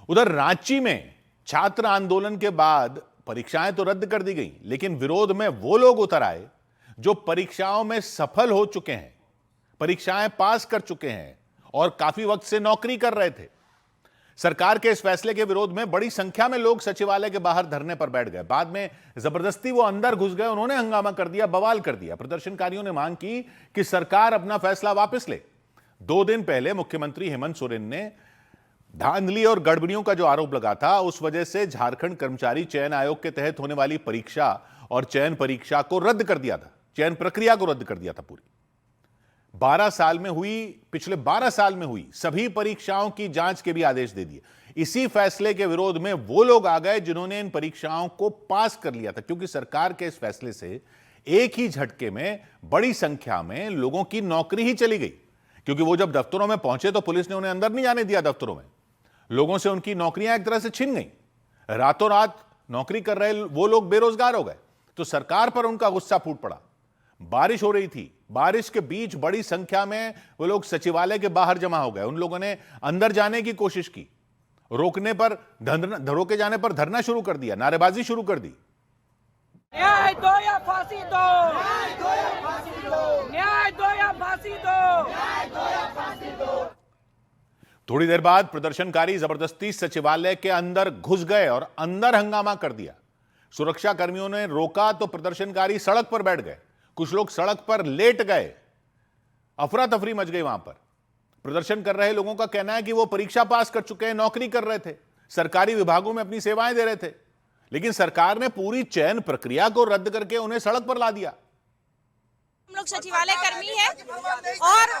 उधर रांची में छात्र आंदोलन के बाद परीक्षाएं तो रद्द कर दी गई, लेकिन विरोध में वो लोग उतर आए जो परीक्षाओं में सफल हो चुके हैं, परीक्षाएं पास कर चुके हैं और काफी वक्त से नौकरी कर रहे थे। सरकार के इस फैसले के विरोध में बड़ी संख्या में लोग सचिवालय के बाहर धरने पर बैठ गए। बाद में जबरदस्ती वो अंदर घुस गए, उन्होंने हंगामा कर दिया, बवाल कर दिया। प्रदर्शनकारियों ने मांग की कि सरकार अपना फैसला वापस ले। 2 दिन पहले मुख्यमंत्री हेमंत सोरेन ने धांधली और गड़बड़ियों का जो आरोप लगा था, उस वजह से झारखंड कर्मचारी चयन आयोग के तहत होने वाली परीक्षा और चयन परीक्षा को रद्द कर दिया था, चयन प्रक्रिया को रद्द कर दिया था पूरी। 12 साल में हुई, पिछले 12 साल में हुई सभी परीक्षाओं की जांच के भी आदेश दे दिए। इसी फैसले के विरोध में वो लोग आ गए जिन्होंने इन परीक्षाओं को पास कर लिया था, क्योंकि सरकार के इस फैसले से एक ही झटके में बड़ी संख्या में लोगों की नौकरी ही चली गई। क्योंकि वो जब दफ्तरों में पहुंचे तो पुलिस ने उन्हें अंदर नहीं जाने दिया दफ्तरों में, लोगों से उनकी नौकरियां एक तरह से छिन गई। रातों रात नौकरी कर रहे वो लोग बेरोजगार हो गए, तो सरकार पर उनका गुस्सा फूट पड़ा। बारिश हो रही थी, बारिश के बीच बड़ी संख्या में वो लोग सचिवालय के बाहर जमा हो गए। उन लोगों ने अंदर जाने की कोशिश की, रोकने पर रोके जाने पर धरना शुरू कर दिया, नारेबाजी शुरू कर दी। न्याय दो या फांसी दो, न्याय दो या फांसी दो, न्याय दो या फांसी दो, न्याय दो या फांसी दो। थोड़ी देर बाद प्रदर्शनकारी जबरदस्ती सचिवालय के अंदर घुस गए और अंदर हंगामा कर दिया। सुरक्षा कर्मियों ने रोका तो प्रदर्शनकारी सड़क पर बैठ गए, कुछ लोग सड़क पर लेट गए, अफरा तफरी मच गई वहां पर। प्रदर्शन कर रहे लोगों का कहना है कि वो परीक्षा पास कर चुके हैं, नौकरी कर रहे थे, सरकारी विभागों में अपनी सेवाएं दे रहे थे, लेकिन सरकार ने पूरी चयन प्रक्रिया को रद्द करके उन्हें सड़क पर ला दिया। हम लोग सचिवालय कर्मी हैं और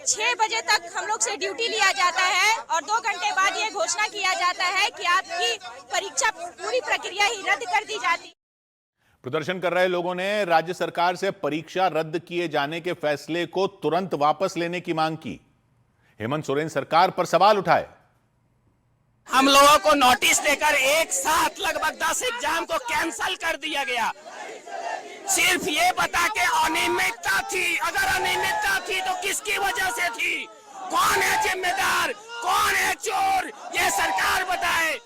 6 बजे तक हम लोग से ड्यूटी लिया जाता है और 2 घंटे बाद ये घोषणा किया जाता है कि आपकी परीक्षा पूरी प्रक्रिया ही रद्द कर दी जाती। प्रदर्शन कर रहे लोगों ने राज्य सरकार से परीक्षा रद्द किए जाने के फैसले को तुरंत वापस लेने की मांग की। हेमंत सोरेन सरकार पर सवाल उठाए। हम लोगों को नोटिस देकर एक साथ लगभग 10 एग्जाम को कैंसिल कर दिया गया, सिर्फ ये बता के अनियमितता थी। अगर अनियमितता थी तो किसकी वजह से थी? कौन है जिम्मेदार, कौन है चोर, ये सरकार बताए।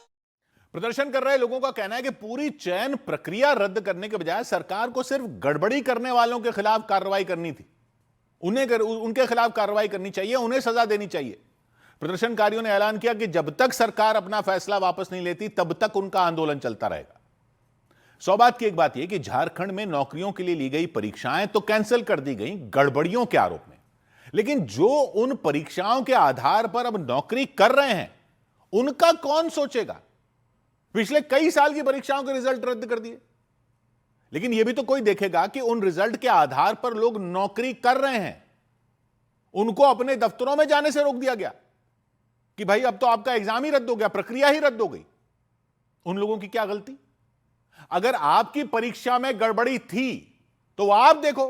प्रदर्शन कर रहे लोगों का कहना है कि पूरी चयन प्रक्रिया रद्द करने के बजाय सरकार को सिर्फ गड़बड़ी करने वालों के खिलाफ कार्रवाई करनी थी, उनके खिलाफ कार्रवाई करनी चाहिए, उन्हें सजा देनी चाहिए। प्रदर्शनकारियों ने ऐलान किया कि जब तक सरकार अपना फैसला वापस नहीं लेती तब तक उनका आंदोलन चलता रहेगा। सौभाग्य की एक बात यह कि झारखंड में नौकरियों के लिए ली गई परीक्षाएं तो कैंसिल कर दी गई गड़बड़ियों के आरोप में, लेकिन जो उन परीक्षाओं के आधार पर अब नौकरी कर रहे हैं उनका कौन सोचेगा? पिछले कई साल की परीक्षाओं के रिजल्ट रद्द कर दिए, लेकिन यह भी तो कोई देखेगा कि उन रिजल्ट के आधार पर लोग नौकरी कर रहे हैं, उनको अपने दफ्तरों में जाने से रोक दिया गया कि भाई अब तो आपका एग्जाम ही रद्द हो गया, प्रक्रिया ही रद्द हो गई। उन लोगों की क्या गलती? अगर आपकी परीक्षा में गड़बड़ी थी तो आप देखो,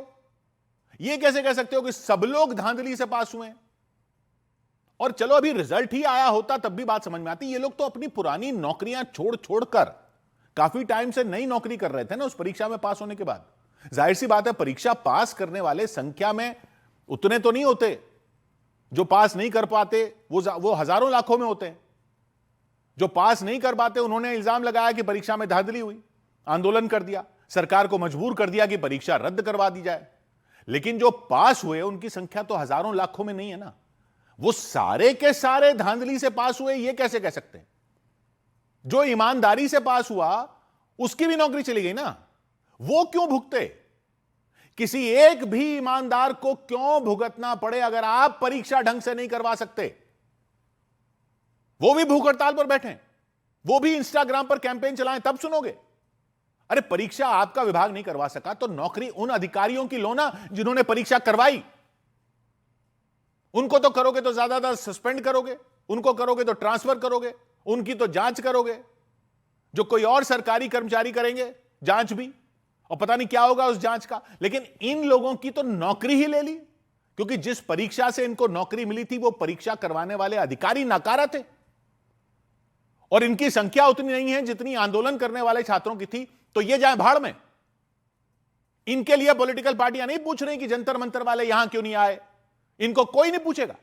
यह कैसे कह सकते हो कि सब लोग धांधली से पास हुए हैं? और चलो अभी रिजल्ट ही आया होता तब भी बात समझ में आती। ये लोग तो अपनी पुरानी नौकरियां छोड़ छोड़कर काफी टाइम से नई नौकरी कर रहे थे ना उस परीक्षा में पास होने के बाद। जाहिर सी बात है, परीक्षा पास करने वाले संख्या में उतने तो नहीं होते, जो पास नहीं कर पाते वो हजारों लाखों में होते हैं। जो पास नहीं कर पाते उन्होंने इल्जाम लगाया कि परीक्षा में धांधली हुई, आंदोलन कर दिया, सरकार को मजबूर कर दिया कि परीक्षा रद्द करवा दी जाए। लेकिन जो पास हुए उनकी संख्या तो हजारों लाखों में नहीं है ना। वो सारे के सारे धांधली से पास हुए, ये कैसे कह सकते हैं? जो ईमानदारी से पास हुआ उसकी भी नौकरी चली गई ना, वो क्यों भुगते? किसी एक भी ईमानदार को क्यों भुगतना पड़े? अगर आप परीक्षा ढंग से नहीं करवा सकते, वो भी भूख हड़ताल पर बैठे, वो भी इंस्टाग्राम पर कैंपेन चलाएं, तब सुनोगे। अरे परीक्षा आपका विभाग नहीं करवा सका तो नौकरी उन अधिकारियों की लो ना जिन्होंने परीक्षा करवाई। उनको तो करोगे तो ज्यादा सस्पेंड करोगे, उनको करोगे तो ट्रांसफर करोगे, उनकी तो जांच करोगे, जो कोई और सरकारी कर्मचारी करेंगे जांच भी, और पता नहीं क्या होगा उस जांच का। लेकिन इन लोगों की तो नौकरी ही ले ली, क्योंकि जिस परीक्षा से इनको नौकरी मिली थी वो परीक्षा करवाने वाले अधिकारी नाकारा थे, और इनकी संख्या उतनी नहीं है जितनी आंदोलन करने वाले छात्रों की थी। तो ये जाए भाड़ में। इनके लिए पॉलिटिकल पार्टियां नहीं पूछ रही कि जंतर मंतर वाले यहां क्यों नहीं आए, इनको कोई नहीं पूछेगा।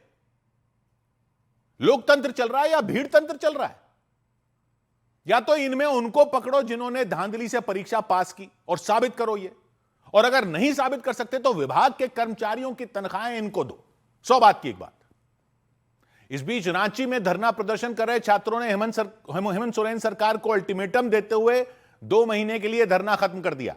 लोकतंत्र चल रहा है या भीड़ तंत्र चल रहा है? या तो इनमें उनको पकड़ो जिन्होंने धांधली से परीक्षा पास की और साबित करो ये, और अगर नहीं साबित कर सकते तो विभाग के कर्मचारियों की तनख्वाहें इनको दो। 100 बात की एक बात। इस बीच रांची में धरना प्रदर्शन कर रहे छात्रों ने हेमंत सोरेन सरकार को अल्टीमेटम देते हुए 2 महीने के लिए धरना खत्म कर दिया।